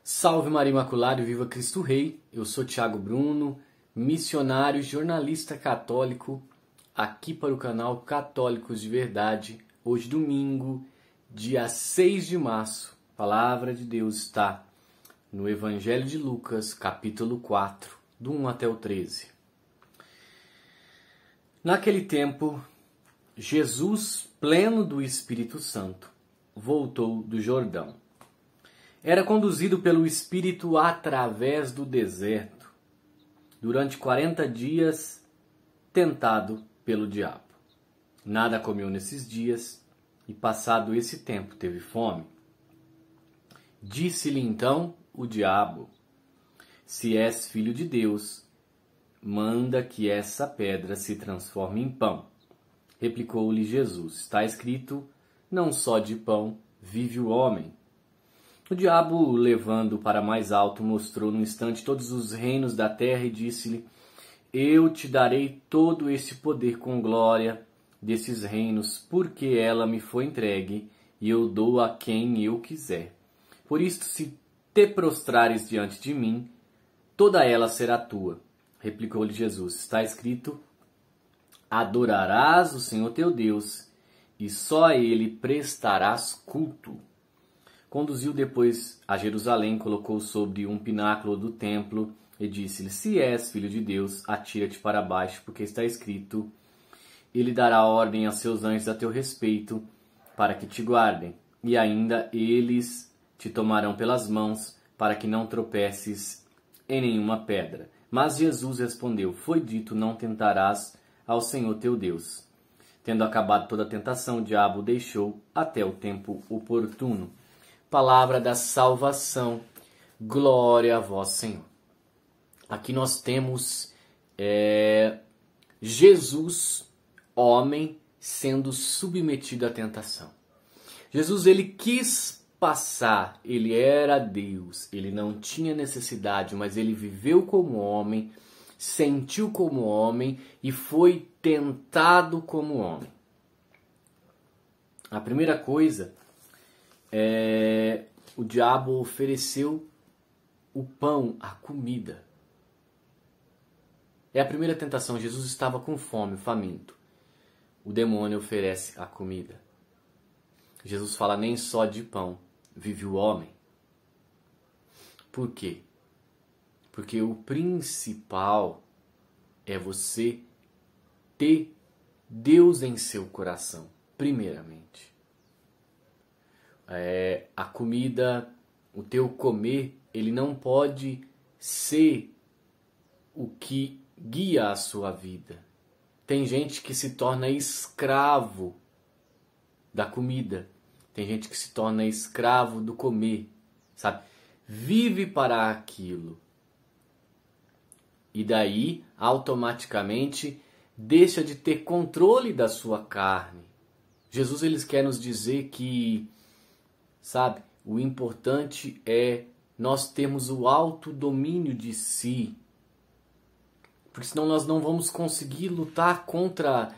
Salve Maria Imaculada e viva Cristo Rei! Eu sou Thiago Bruno, missionário e jornalista católico, aqui para o canal Católicos de Verdade. Hoje, domingo, dia 6 de março, a palavra de Deus está no Evangelho de Lucas, capítulo 4, do 1 até o 13. Naquele tempo, Jesus, pleno do Espírito Santo, voltou do Jordão. Era conduzido pelo Espírito através do deserto, durante 40 dias, tentado pelo diabo. Nada comeu nesses dias, e passado esse tempo teve fome. Disse-lhe então o diabo: se és filho de Deus, manda que essa pedra se transforme em pão. Replicou-lhe Jesus: está escrito, não só de pão vive o homem. O diabo, levando para mais alto, mostrou no instante todos os reinos da terra e disse-lhe: eu te darei todo esse poder com glória desses reinos, porque ela me foi entregue e eu dou a quem eu quiser. Por isto, se te prostrares diante de mim, toda ela será tua. Replicou-lhe Jesus: está escrito, adorarás o Senhor teu Deus e só a ele prestarás culto. Conduziu depois a Jerusalém, colocou sobre um pináculo do templo e disse-lhe: se és filho de Deus, atira-te para baixo, porque está escrito, ele dará ordem a seus anjos a teu respeito, para que te guardem, e ainda eles te tomarão pelas mãos, para que não tropeces em nenhuma pedra. Mas Jesus respondeu: foi dito, não tentarás ao Senhor teu Deus. Tendo acabado toda a tentação, o diabo o deixou até o tempo oportuno. Palavra da salvação, glória a vós, Senhor. Aqui nós temos Jesus, homem, sendo submetido à tentação. Jesus, ele quis passar, ele era Deus, ele não tinha necessidade, mas ele viveu como homem, sentiu como homem e foi tentado como homem. A primeira coisa o diabo ofereceu o pão, a comida. É a primeira tentação. Jesus estava com fome, faminto. O demônio oferece a comida. Jesus fala: nem só de pão vive o homem. Por quê? Porque o principal é você ter Deus em seu coração, primeiramente. A comida, o teu comer, ele não pode ser o que guia a sua vida. Tem gente que se torna escravo da comida. Tem gente que se torna escravo do comer, sabe? Vive para aquilo. E daí, automaticamente, deixa de ter controle da sua carne. Jesus, ele quer nos dizer que, sabe, o importante é nós termos o autodomínio de si. Porque senão nós não vamos conseguir lutar contra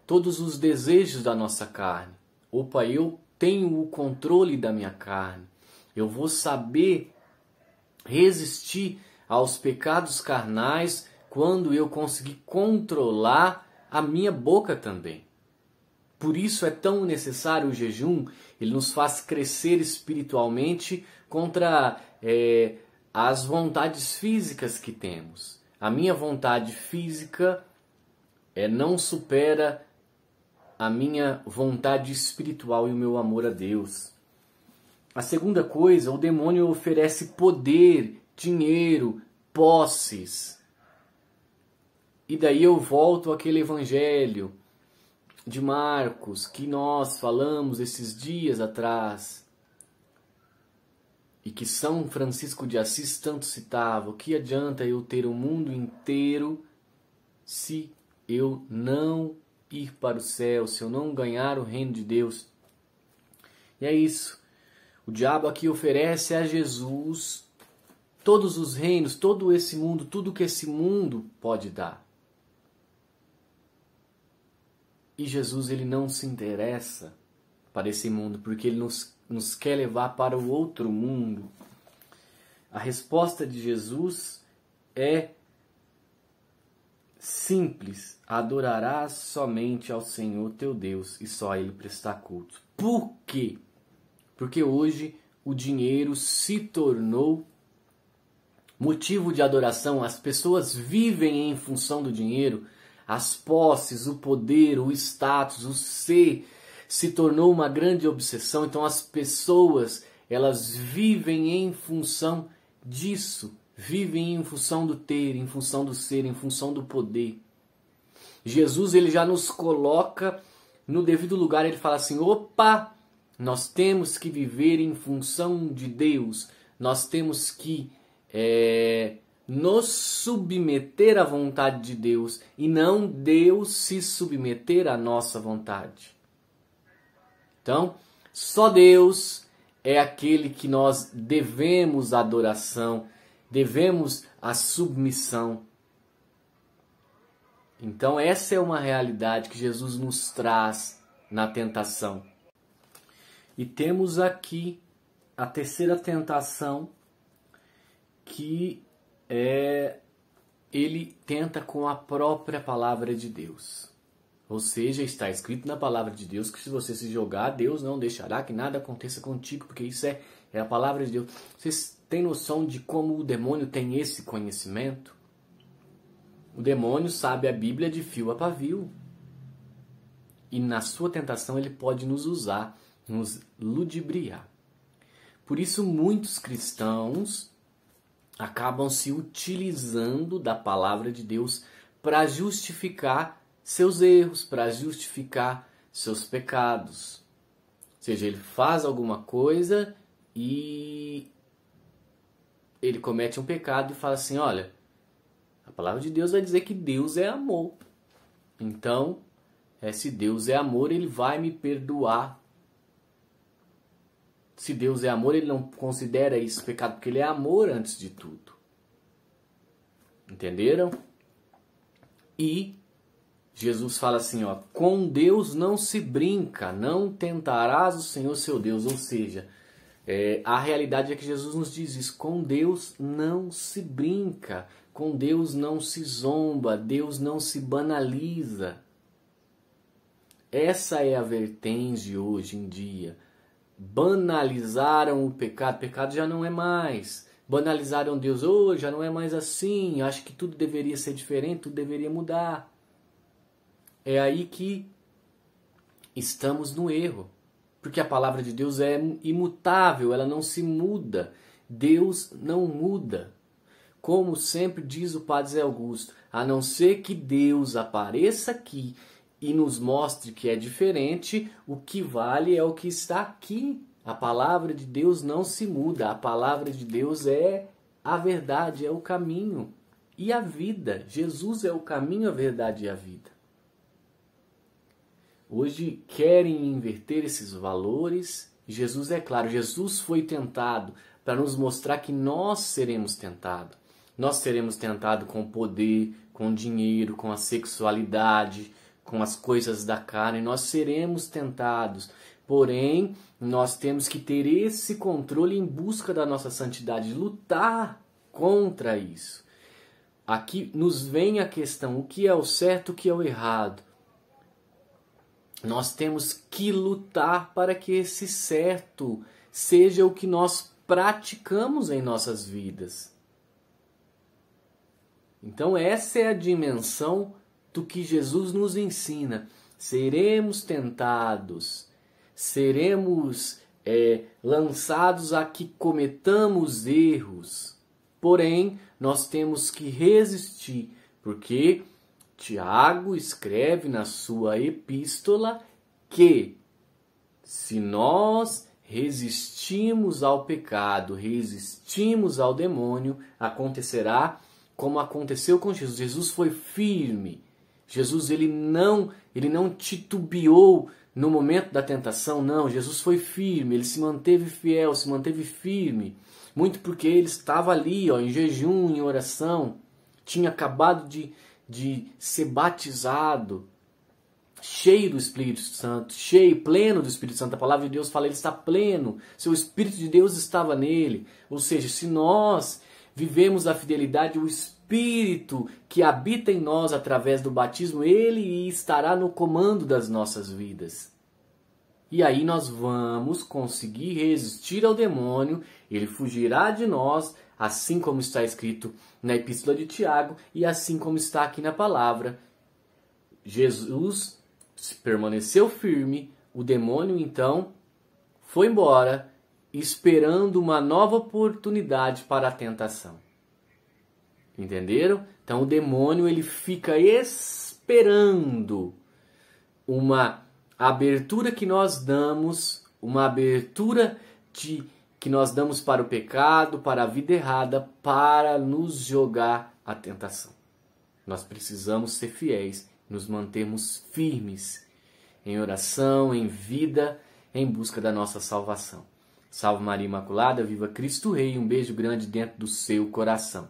todos os desejos da nossa carne. Opa, eu tenho o controle da minha carne. Eu vou saber resistir aos pecados carnais quando eu conseguir controlar a minha boca também. Por isso é tão necessário o jejum. Ele nos faz crescer espiritualmente contra as vontades físicas que temos. A minha vontade física não supera a minha vontade espiritual e o meu amor a Deus. A segunda coisa, o demônio oferece poder, dinheiro, posses. E daí eu volto àquele evangelho de Marcos, que nós falamos esses dias atrás, e que São Francisco de Assis tanto citava: o que adianta eu ter o mundo inteiro se eu não ir para o céu, se eu não ganhar o reino de Deus? E é isso. O diabo aqui oferece a Jesus todos os reinos, todo esse mundo, tudo que esse mundo pode dar. E Jesus, ele não se interessa para esse mundo, porque ele nos quer levar para o outro mundo? A resposta de Jesus é simples: adorarás somente ao Senhor teu Deus e só a Ele prestar culto. Por quê? Porque hoje o dinheiro se tornou motivo de adoração. As pessoas vivem em função do dinheiro. As posses, o poder, o status, o ser se tornou uma grande obsessão. Então as pessoas, elas vivem em função disso. Vivem em função do ter, em função do ser, em função do poder. Jesus, ele já nos coloca no devido lugar. Ele fala assim: opa, nós temos que viver em função de Deus. Nós temos que nos submeter à vontade de Deus e não Deus se submeter à nossa vontade. Então, só Deus é aquele que nós devemos a adoração, devemos a submissão. Então, essa é uma realidade que Jesus nos traz na tentação. E temos aqui a terceira tentação, que ele tenta com a própria palavra de Deus. Ou seja, está escrito na palavra de Deus que se você se jogar, Deus não deixará que nada aconteça contigo, porque isso é a palavra de Deus. Vocês têm noção de como o demônio tem esse conhecimento? O demônio sabe a Bíblia de fio a pavio. E na sua tentação ele pode nos usar, nos ludibriar. Por isso muitos cristãos acabam se utilizando da palavra de Deus para justificar seus erros, para justificar seus pecados. Ou seja, ele faz alguma coisa e ele comete um pecado e fala assim: olha, a palavra de Deus vai dizer que Deus é amor. Então, se Deus é amor, ele vai me perdoar. Se Deus é amor, ele não considera isso pecado, porque ele é amor antes de tudo. Entenderam? E Jesus fala assim, ó: com Deus não se brinca, não tentarás o Senhor seu Deus. Ou seja, a realidade é que Jesus nos diz isso: com Deus não se brinca, com Deus não se zomba, Deus não se banaliza. Essa é a vertente hoje em dia. Banalizaram o pecado, pecado já não é mais. Banalizaram Deus, já não é mais assim, acho que tudo deveria ser diferente, tudo deveria mudar. É aí que estamos no erro, porque a palavra de Deus é imutável, ela não se muda. Deus não muda. Como sempre diz o Padre Zé Augusto, a não ser que Deus apareça aqui e nos mostre que é diferente, o que vale é o que está aqui. A palavra de Deus não se muda. A palavra de Deus é a verdade, é o caminho e a vida. Jesus é o caminho, a verdade e a vida. Hoje querem inverter esses valores. Jesus, é claro, Jesus foi tentado para nos mostrar que nós seremos tentados. Nós seremos tentados com poder, com dinheiro, com a sexualidade, com as coisas da carne. Nós seremos tentados. Porém, nós temos que ter esse controle em busca da nossa santidade, lutar contra isso. Aqui nos vem a questão: o que é o certo, o que é o errado? Nós temos que lutar para que esse certo seja o que nós praticamos em nossas vidas. Então essa é a dimensão do que Jesus nos ensina. Seremos tentados, seremos lançados a que cometamos erros. Porém, nós temos que resistir, porque Tiago escreve na sua epístola que se nós resistimos ao pecado, resistimos ao demônio, acontecerá como aconteceu com Jesus. Jesus foi firme. Jesus ele não titubeou no momento da tentação, não. Jesus foi firme, ele se manteve fiel, se manteve firme. Muito porque ele estava ali, em jejum, em oração. Tinha acabado de ser batizado. cheio do Espírito Santo, cheio, pleno do Espírito Santo. A palavra de Deus fala, ele está pleno, seu Espírito de Deus estava nele. Ou seja, se nós vivemos a fidelidade, o Espírito que habita em nós através do batismo, ele estará no comando das nossas vidas. E aí nós vamos conseguir resistir ao demônio, ele fugirá de nós, assim como está escrito na Epístola de Tiago e assim como está aqui na palavra. Jesus permaneceu firme, o demônio então foi embora, esperando uma nova oportunidade para a tentação. Entenderam? Então o demônio ele fica esperando uma abertura que nós damos, uma abertura que nós damos para o pecado, para a vida errada, para nos jogar à tentação. Nós precisamos ser fiéis, nos mantermos firmes em oração, em vida, em busca da nossa salvação. Salve Maria Imaculada, viva Cristo Rei, um beijo grande dentro do seu coração.